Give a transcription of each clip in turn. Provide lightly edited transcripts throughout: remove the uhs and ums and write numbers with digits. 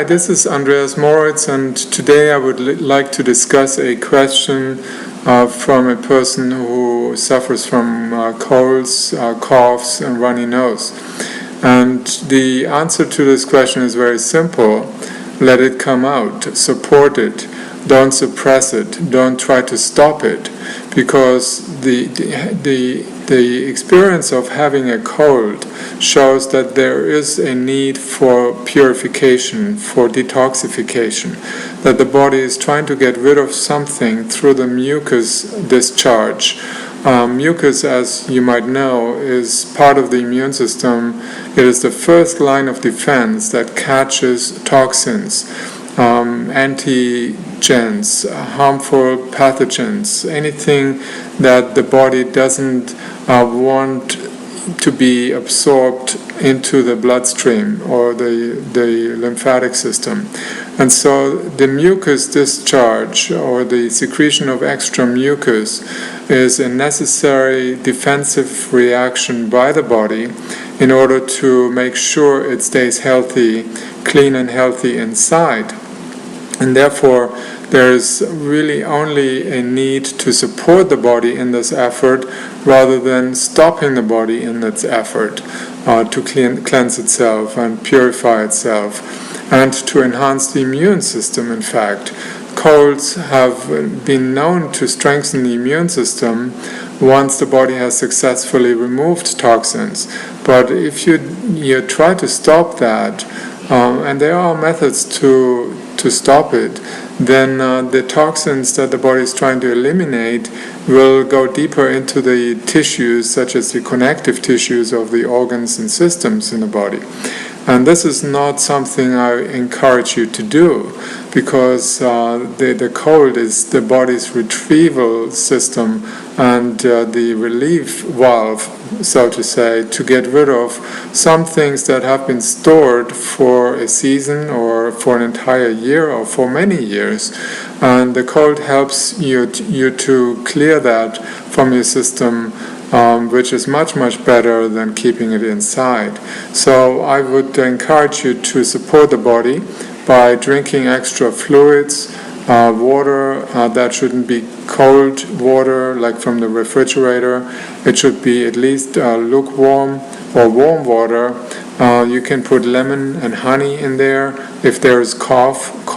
Hi, this is Andreas Moritz, and today I would like to discuss a question from a person who suffers from colds, coughs, and runny nose. And the answer to this question is very simple. Let it come out, support it, don't suppress it, don't try to stop it, because the experience of having a cold shows that there is a need for purification, for detoxification, that the body is trying to get rid of something through the mucus discharge. Mucus, as you might know, is part of the immune system. It is the first line of defense that catches toxins, antigens, harmful pathogens, anything that the body doesn't want to be absorbed into the bloodstream or the lymphatic system. And so the mucus discharge, or the secretion of extra mucus, is a necessary defensive reaction by the body in order to make sure it stays healthy, clean and healthy inside. And therefore, there is really only a need to support the body in this effort rather than stopping the body in its effort to cleanse itself and purify itself and to enhance the immune system. In fact, colds have been known to strengthen the immune system once the body has successfully removed toxins. But if you try to stop that, and there are methods to stop it, then the toxins that the body is trying to eliminate will go deeper into the tissues, such as the connective tissues of the organs and systems in the body. And this is not something I encourage you to do, because the cold is the body's retrieval system and the relief valve, so to say, to get rid of some things that have been stored for a season or for an entire year or for many years. And the cold helps you to clear that from your system, which is much, much better than keeping it inside. So I would encourage you to support the body by drinking extra fluids, water that shouldn't be cold water like from the refrigerator. It should be at least lukewarm or warm water. You can put lemon and honey in there. If there is cough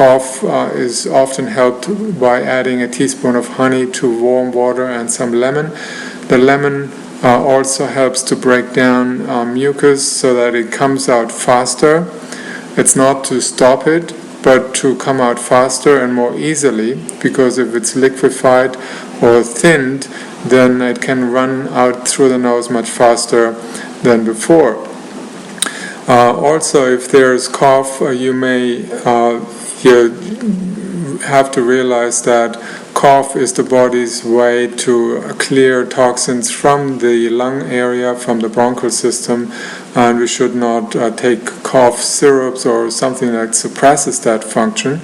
is often helped by adding a teaspoon of honey to warm water and some lemon. The lemon also helps to break down mucus so that it comes out faster. It's not to stop it, but to come out faster and more easily, because if it's liquefied or thinned, then it can run out through the nose much faster than before. Also, if there's cough, you may have to realize that cough is the body's way to clear toxins from the lung area, from the bronchial system, and we should not take cough syrups or something that suppresses that function,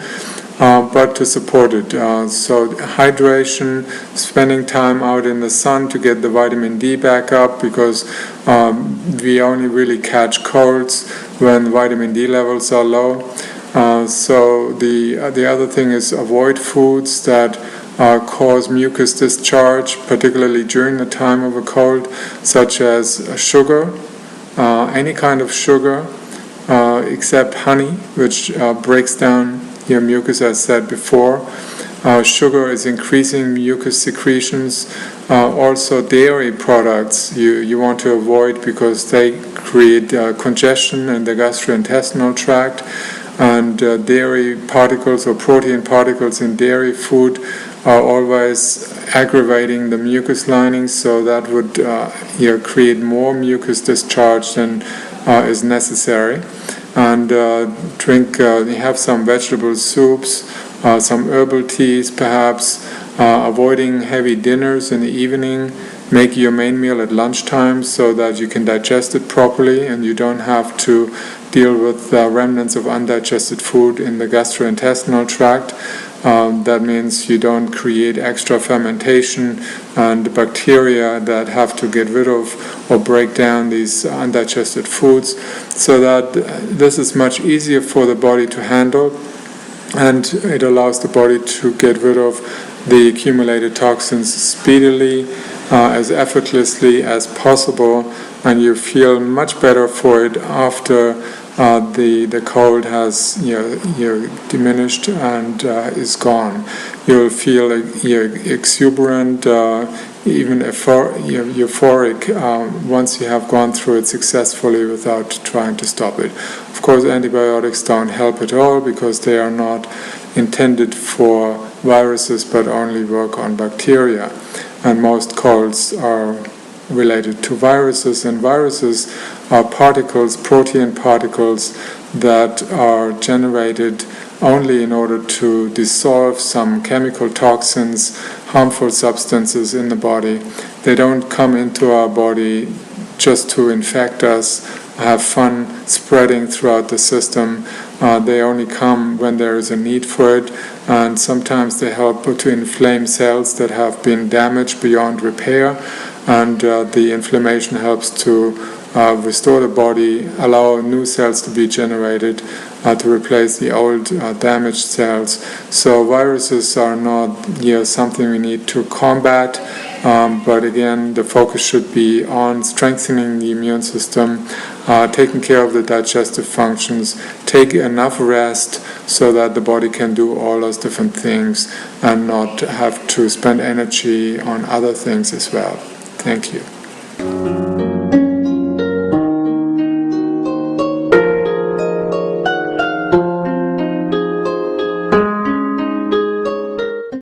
but to support it. So hydration, spending time out in the sun to get the vitamin D back up, because we only really catch colds when vitamin D levels are low. So the other thing is avoid foods that cause mucus discharge, particularly during the time of a cold, such as sugar, any kind of sugar, except honey, which breaks down your mucus, as said before. Sugar is increasing mucus secretions. Also dairy products you want to avoid, because they create congestion in the gastrointestinal tract, and dairy particles or protein particles in dairy food are always aggravating the mucus lining, so that would create more mucus discharge than is necessary. And have some vegetable soups, some herbal teas perhaps, avoiding heavy dinners in the evening. Make your main meal at lunchtime so that you can digest it properly and you don't have to deal with remnants of undigested food in the gastrointestinal tract. That means you don't create extra fermentation and bacteria that have to get rid of or break down these undigested foods, so that this is much easier for the body to handle, and it allows the body to get rid of the accumulated toxins speedily, as effortlessly as possible, and you feel much better for it after the cold has diminished and is gone. You'll feel exuberant, even euphoric once you have gone through it successfully without trying to stop it. Of course, antibiotics don't help at all because they are not intended for viruses but only work on bacteria. And most colds are related to viruses, and viruses are particles, protein particles, that are generated only in order to dissolve some chemical toxins, harmful substances in the body. They don't come into our body just to infect us, have fun spreading throughout the system. They only come when there is a need for it, and sometimes they help to inflame cells that have been damaged beyond repair, and the inflammation helps to restore the body, allow new cells to be generated to replace the old damaged cells. So viruses are not something we need to combat, but again, the focus should be on strengthening the immune system, taking care of the digestive functions, take enough rest so that the body can do all those different things and not have to spend energy on other things as well. Thank you.